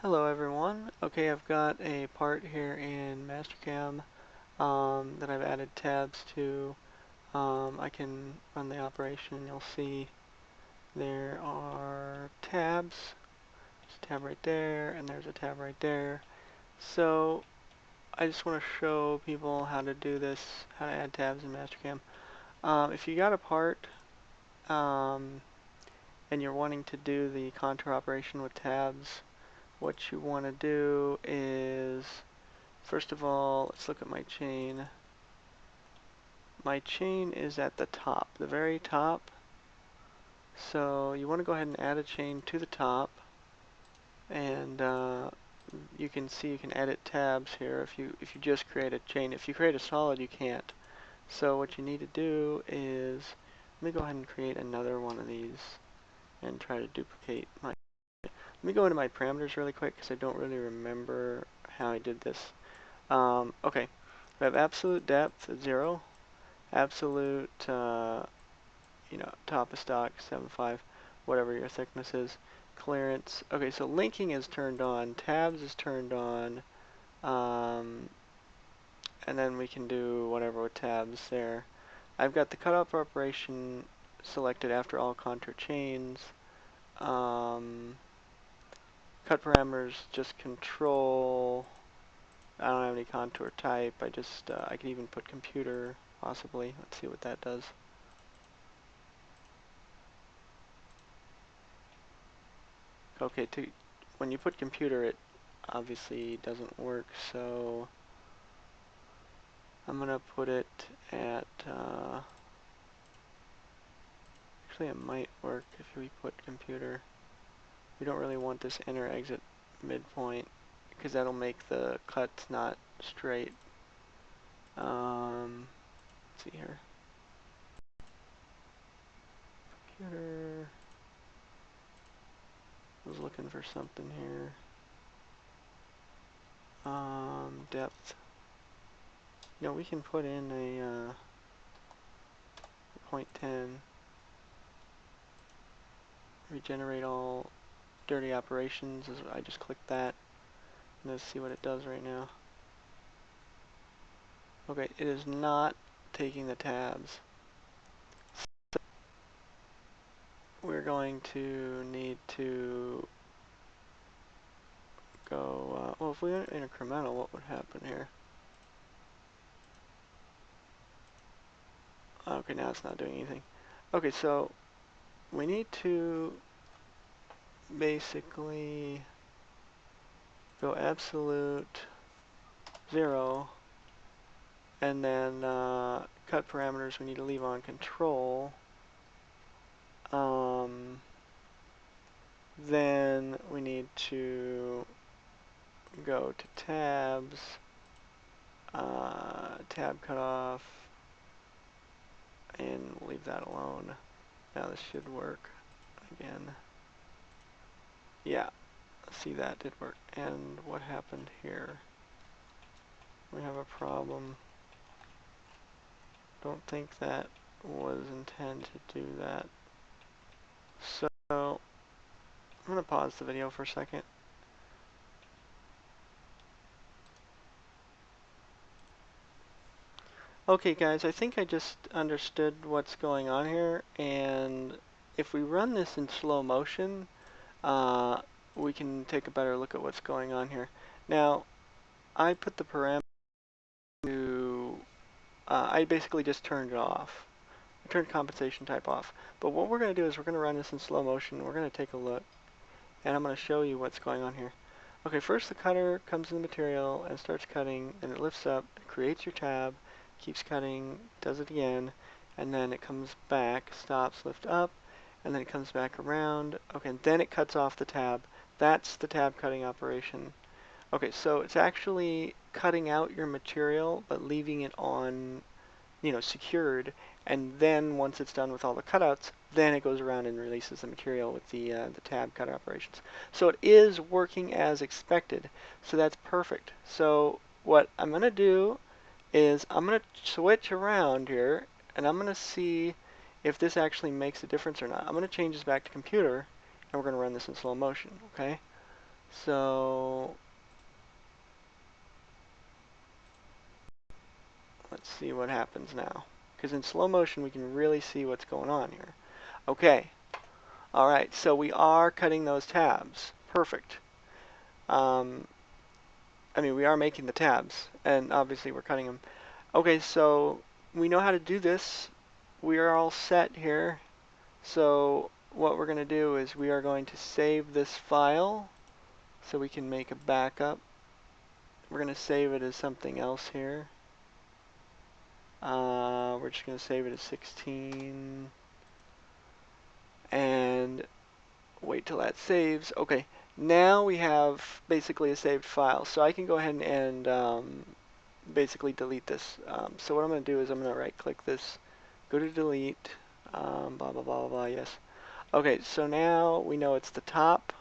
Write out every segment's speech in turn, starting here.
Hello everyone. Okay, I've got a part here in Mastercam that I've added tabs to. I can run the operation and you'll see there are tabs. There's a tab right there and there's a tab right there. So I just want to show people how to do this, how to add tabs in Mastercam. If you got a part and you're wanting to do the contour operation with tabs, what you want to do is, first of all, let's look at my chain. My chain is at the top, the very top. So you want to go ahead and add a chain to the top, and you can see you can edit tabs here if you just create a chain. If you create a solid, you can't. So what you need to do is, let me go ahead and create another one of these and try to duplicate my. Let me go into my parameters really quick because I don't really remember how I did this. Okay, we have absolute depth at 0, absolute, top of stock 7.5, whatever your thickness is, clearance. Okay, so linking is turned on, tabs is turned on, and then we can do whatever with tabs there. I've got the cutoff operation selected after all contour chains. Cut parameters, just control. I don't have any contour type. I can even put computer, possibly. Let's see what that does. Okay, when you put computer, it obviously doesn't work, so I'm gonna put it at, actually it might work if we put computer. We don't really want this enter exit midpoint, because that'll make the cuts not straight. Let's see here. Computer. I was looking for something here. Depth. We can put in a 0.10. Regenerate all dirty operations. I just clicked that. Let's see what it does right now. Okay, it is not taking the tabs. So we're going to need to go, well, if we went incremental, what would happen here? Okay, now it's not doing anything. Okay, so we need to basically go absolute 0, and then cut parameters we need to leave on control. Then we need to go to tabs, tab cutoff, and leave that alone. Now this should work again. Yeah, see, that did work. And what happened here? We have a problem. Don't think that was intended to do that. So I'm going to pause the video for a second. Okay guys, I think I just understood what's going on here, and if we run this in slow motion, we can take a better look at what's going on here. Now, I put the parameter to, I basically just turned it off. I turned compensation type off. But what we're going to do is we're going to run this in slow motion. We're going to take a look, and I'm going to show you what's going on here. Okay, first the cutter comes in the material and starts cutting, and it lifts up, it creates your tab, keeps cutting, does it again, and then it comes back, stops, lift up, and then it comes back around. Okay, and then it cuts off the tab. That's the tab cutting operation. Okay, so it's actually cutting out your material, but leaving it on, secured, and then once it's done with all the cutouts, then it goes around and releases the material with the tab cut operations. So it is working as expected, so that's perfect. So what I'm going to do is I'm going to switch around here, and I'm going to see if this actually makes a difference or not. I'm going to change this back to computer, and we're going to run this in slow motion, okay? So let's see what happens now. Because in slow motion, we can really see what's going on here. Okay. All right. So we are cutting those tabs. Perfect. I mean, we are making the tabs, and obviously we're cutting them. Okay, so we know how to do this. We are all set here. So what we're going to do is we are going to save this file so we can make a backup. We're going to save it as something else here. We're just going to save it as 16 and wait till that saves. Okay, now we have basically a saved file. So I can go ahead and basically delete this. So what I'm going to do is I'm going to right click this, go to delete, blah, blah, blah, blah, yes. Okay, so now we know it's the top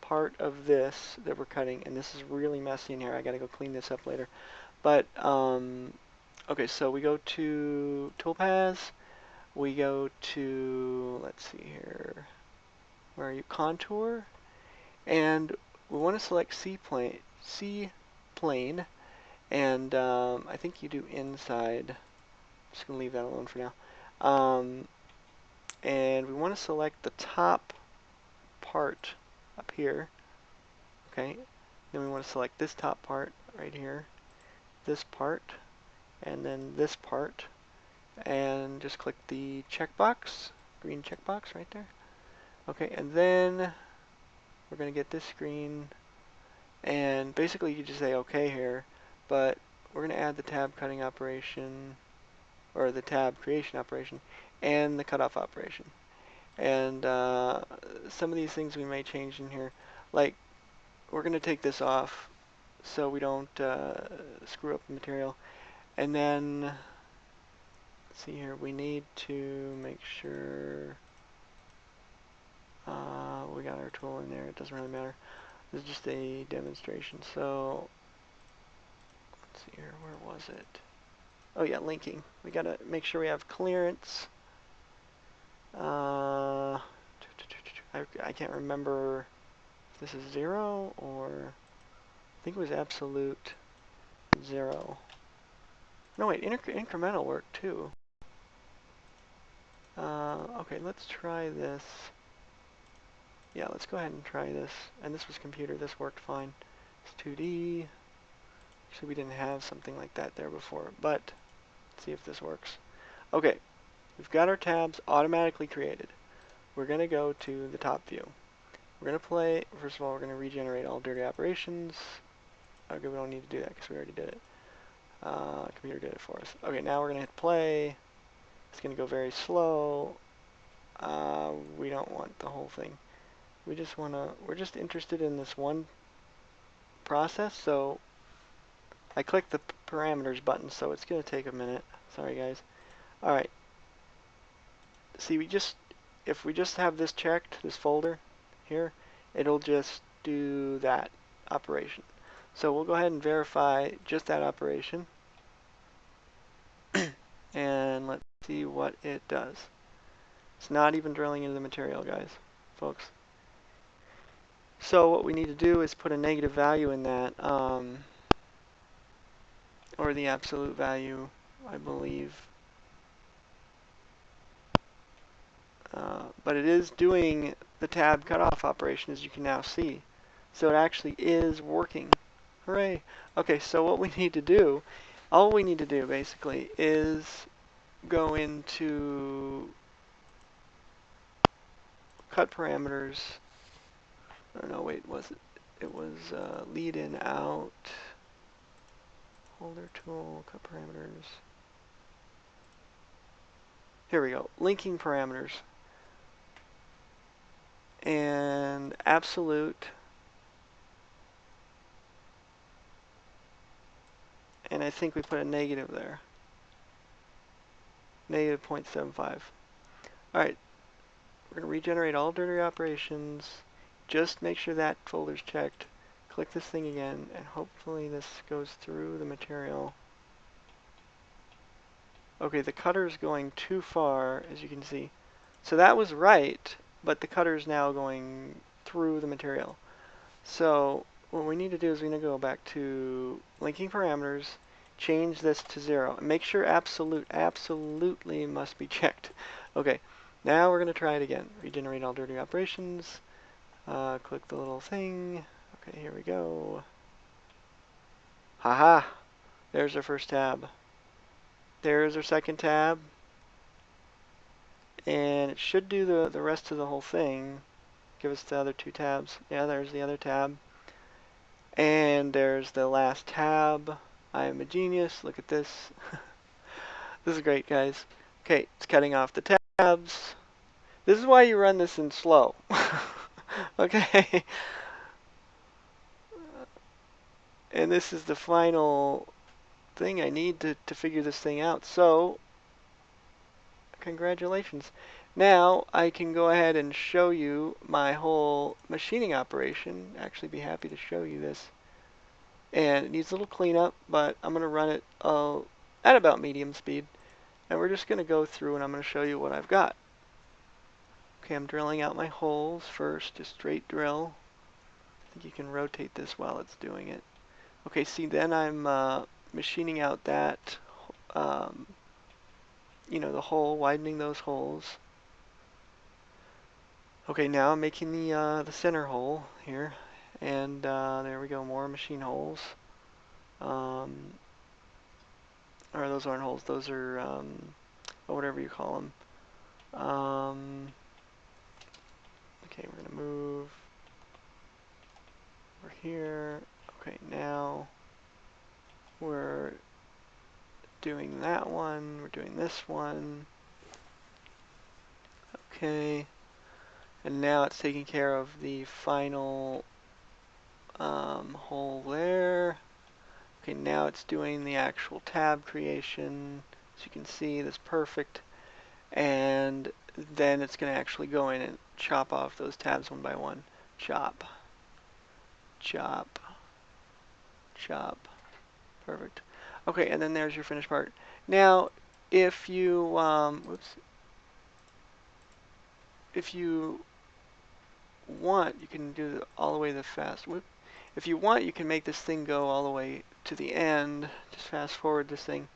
part of this that we're cutting, and this is really messy in here. I got to go clean this up later. But, okay, so we go to Toolpaths, we go to, let's see here, where are you, Contour, and we want to select C-plane, and I think you do inside. I'm just going to leave that alone for now. And we want to select the top part up here. Okay. Then we want to select this top part right here, this part, and then this part. And just click the checkbox, green checkbox right there. Okay, and then we're going to get this screen. And basically you just say OK here, but we're going to add the tab cutting operation, or the tab creation operation, and the cutoff operation. And some of these things we may change in here. Like, we're going to take this off so we don't screw up the material. And then, let's see here, we need to make sure we got our tool in there. It doesn't really matter. This is just a demonstration. So, let's see here, where was it? Oh yeah, linking. We got to make sure we have clearance. I can't remember if this is 0 or I think it was absolute 0. No wait, incremental work too. Okay, let's try this. Yeah, let's go ahead and try this. And this was computer, this worked fine. It's 2D. So we didn't have something like that there before, but let's see if this works. Okay, we've got our tabs automatically created. We're going to go to the top view. We're going to play, first of all, we're going to regenerate all dirty operations. Okay, we don't need to do that because we already did it. Computer did it for us. Okay, now we're going to hit play. It's going to go very slow. We don't want the whole thing. We just want to, we're just interested in this one process, so I clicked the parameters button, so it's going to take a minute. Sorry, guys. All right. See, if we just have this checked, this folder here, it'll just do that operation. So we'll go ahead and verify just that operation. And let's see what it does. It's not even drilling into the material, guys, folks. So what we need to do is put a negative value in that, or the absolute value, I believe. But it is doing the tab cutoff operation, as you can now see. So it actually is working. Hooray! Okay, so what we need to do, all we need to do basically is go into cut parameters. Oh no, wait, was it? It was lead in out, holder tool, cut parameters. Here we go, linking parameters. And absolute. And I think we put a negative there. Negative 0.75. Alright, we're going to regenerate all dirty operations. Just make sure that folder's checked. Click this thing again, and hopefully this goes through the material. Okay, the cutter's going too far, as you can see. So that was right, but the cutter's now going through the material. So what we need to do is we need to go back to linking parameters, change this to 0, and make sure absolutely must be checked. Okay, now we're going to try it again. Regenerate all dirty operations. Click the little thing. Okay, here we go. Haha! There's our first tab. There's our second tab. And it should do the rest of the whole thing. Give us the other two tabs. Yeah, there's the other tab. And there's the last tab. I am a genius. Look at this. This is great, guys. Okay, it's cutting off the tabs. This is why you run this in slow. Okay. And this is the final thing I need to figure this thing out. So, congratulations. Now I can go ahead and show you my whole machining operation. Actually be happy to show you this. And it needs a little cleanup, but I'm going to run it at about medium speed. And we're just going to go through and I'm going to show you what I've got. Okay, I'm drilling out my holes first, just straight drill. I think you can rotate this while it's doing it. Okay, see, then I'm machining out that, you know, the hole, widening those holes. Okay, now I'm making the center hole here, and there we go, more machine holes. Or those aren't holes, those are, whatever you call them. Okay, we're gonna move over here. Okay, now we're doing that one, we're doing this one. Okay, and now it's taking care of the final hole there. Okay, now it's doing the actual tab creation. As you can see, that's perfect. And then it's going to actually go in and chop off those tabs one by one. Chop, chop, chop. Perfect. Okay, and then there's your finished part. Now, if you, if you want, you can do all the way the fast. If you want, you can make this thing go all the way to the end. Just fast forward this thing.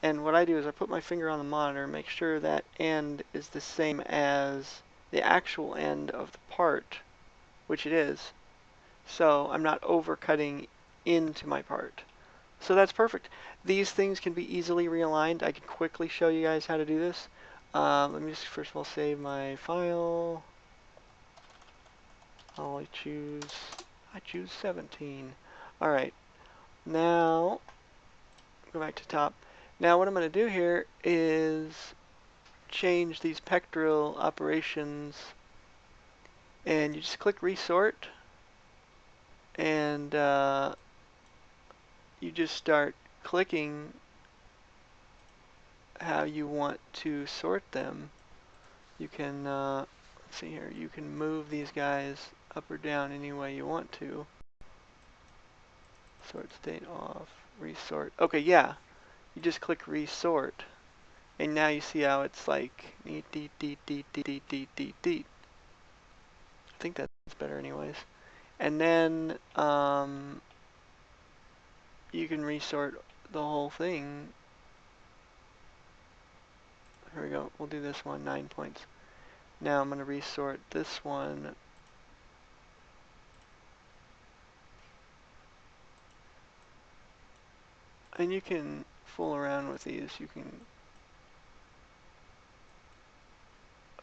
And what I do is I put my finger on the monitor, make sure that end is the same as the actual end of the part, which it is. So I'm not overcutting into my part. So that's perfect. These things can be easily realigned. I can quickly show you guys how to do this. Let me just first of all save my file. I choose 17. Alright, now go back to top. Now what I'm going to do here is change these pectoral operations, and you just click resort, and you just start clicking how you want to sort them. You can, let's see here, you can move these guys up or down any way you want to. Sort state off, resort. Okay, yeah, you just click resort, and now you see how it's like I think that's better anyways. And then you can resort the whole thing. Here we go. We'll do this one, 9 points. Now I'm going to resort this one. And you can fool around with these. You can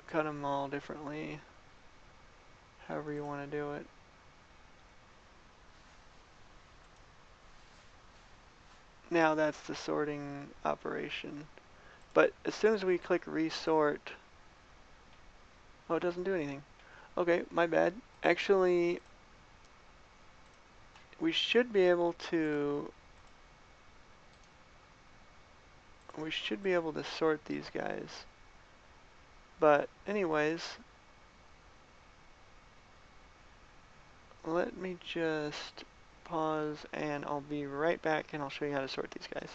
cut them all differently, however you want to do it. Now that's the sorting operation. But as soon as we click resort, oh, it doesn't do anything. Okay, my bad. Actually, we should be able to sort these guys. But anyways, let me just pause and I'll be right back and I'll show you how to sort these guys.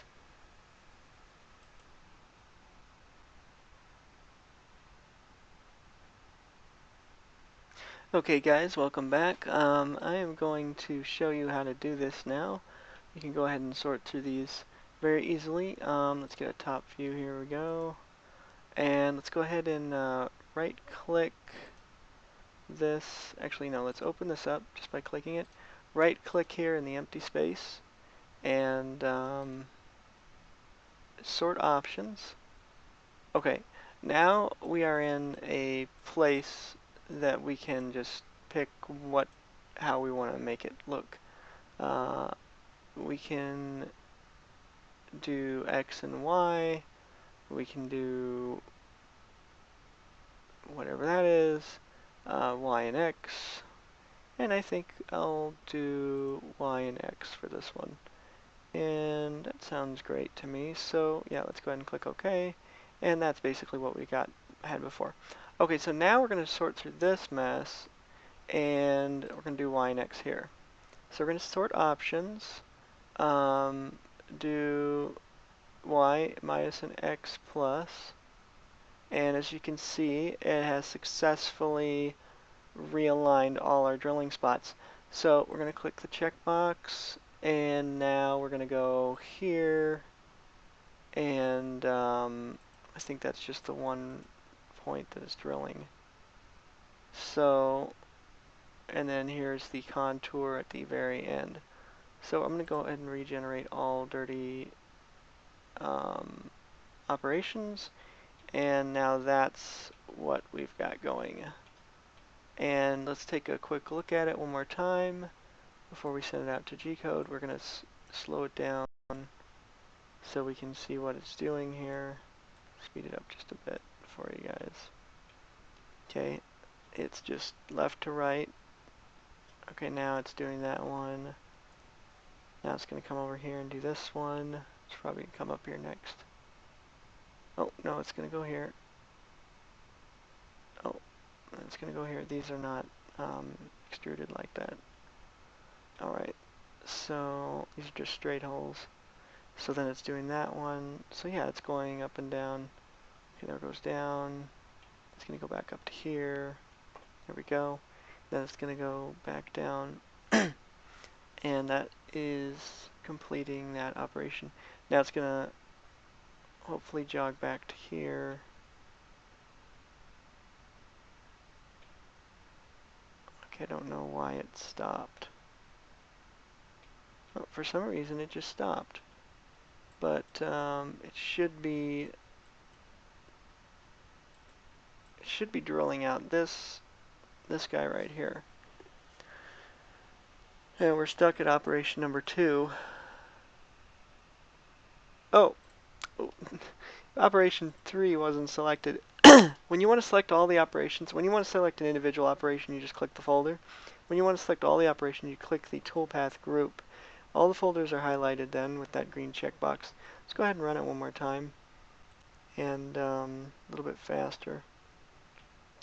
Okay guys, welcome back. I am going to show you how to do this now. You can go ahead and sort through these very easily. Let's get a top view, here we go. And let's go ahead and right click this. Actually no, let's open this up just by clicking it. Right click here in the empty space and sort options. Okay, now we are in a place that we can just pick how we want to make it look. We can do X and Y. We can do whatever that is, Y and X. And I think I'll do Y and X for this one. And that sounds great to me. So yeah, let's go ahead and click OK. And that's basically what we had before. Okay, so now we're going to sort through this mess, and we're going to do Y and X here. So we're going to sort options, do Y minus an X plus, and as you can see, it has successfully realigned all our drilling spots. So we're going to click the checkbox, and now we're going to go here, and I think that's just the one point that is drilling. So, and then here's the contour at the very end. So I'm going to go ahead and regenerate all dirty operations, and now that's what we've got going. And let's take a quick look at it one more time before we send it out to G-code. We're going to slow it down so we can see what it's doing here. Speed it up just a bit for you guys. Okay, it's just left to right. Okay, now it's doing that one. Now it's going to come over here and do this one. It's probably going to come up here next. Oh, no, it's going to go here. Oh, it's going to go here. These are not extruded like that. Alright, so these are just straight holes. So then it's doing that one. So yeah, it's going up and down. Okay, there it goes down. It's going to go back up to here. There we go. Then it's going to go back down. And that is completing that operation. Now it's going to hopefully jog back to here. Okay, I don't know why it stopped. Oh, for some reason it just stopped. But it should be drilling out this guy right here. And we're stuck at operation number 2. Oh, operation 3 wasn't selected. When you want to select all the operations, when you want to select an individual operation, you just click the folder. When you want to select all the operations, you click the toolpath group. All the folders are highlighted then with that green checkbox. Let's go ahead and run it one more time, and a little bit faster.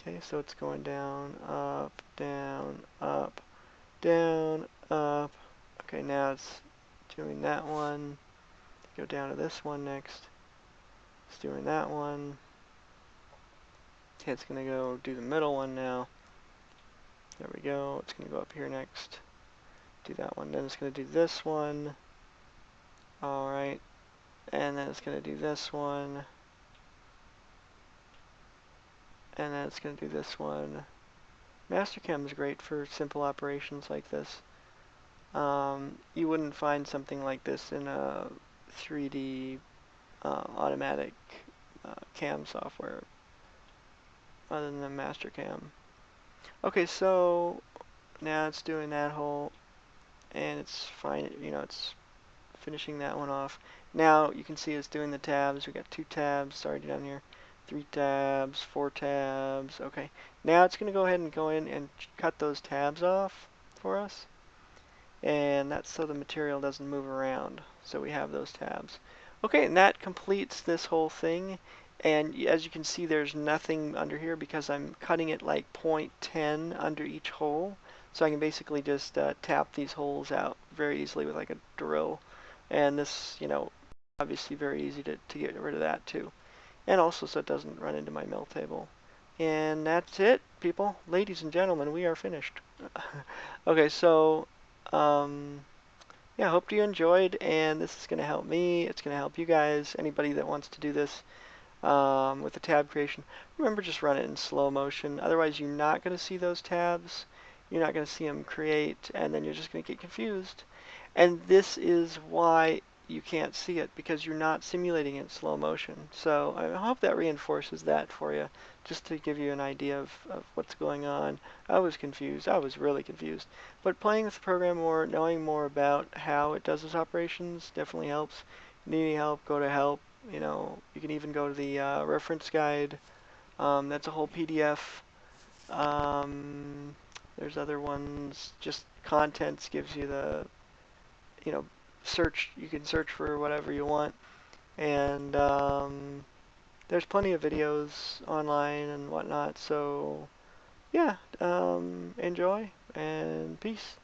Okay, so it's going down, up, down, up, down, up. Okay, now it's doing that one. Go down to this one next. It's doing that one. Okay, it's going to go do the middle one now. There we go. It's going to go up here next. Do that one. Then it's going to do this one. Alright. And then it's going to do this one. And then it's going to do this one. Mastercam is great for simple operations like this. You wouldn't find something like this in a 3D automatic cam software other than the Mastercam. Okay, so now it's doing that hole, and it's fine. You know, it's finishing that one off. Now you can see it's doing the tabs. We got 2 tabs already down here, 3 tabs, 4 tabs. Okay, now it's going to go ahead and go in and cut those tabs off for us, and that's so the material doesn't move around. So we have those tabs. Okay, and that completes this whole thing. And as you can see, there's nothing under here because I'm cutting it like 0.10 under each hole. So I can basically just tap these holes out very easily with like a drill. And this, you know, obviously very easy to get rid of that too. And also so it doesn't run into my mill table. And that's it. people. Ladies and gentlemen, we are finished. Okay, so yeah, hope you enjoyed, and this is going to help me. It's going to help you guys, anybody that wants to do this with the tab creation. Remember, just run it in slow motion. Otherwise, you're not going to see those tabs. You're not going to see them create, and then you're just going to get confused. And this is why you can't see it, because you're not simulating it in slow motion. So I hope that reinforces that for you, just to give you an idea of what's going on. I was confused. I was really confused. But playing with the program more, knowing more about how it does its operations definitely helps. Need any help, go to help. You know, you can even go to the reference guide. That's a whole PDF. There's other ones. Just contents gives you the, you know, search. You can search for whatever you want, and there's plenty of videos online and whatnot. So yeah, enjoy and peace.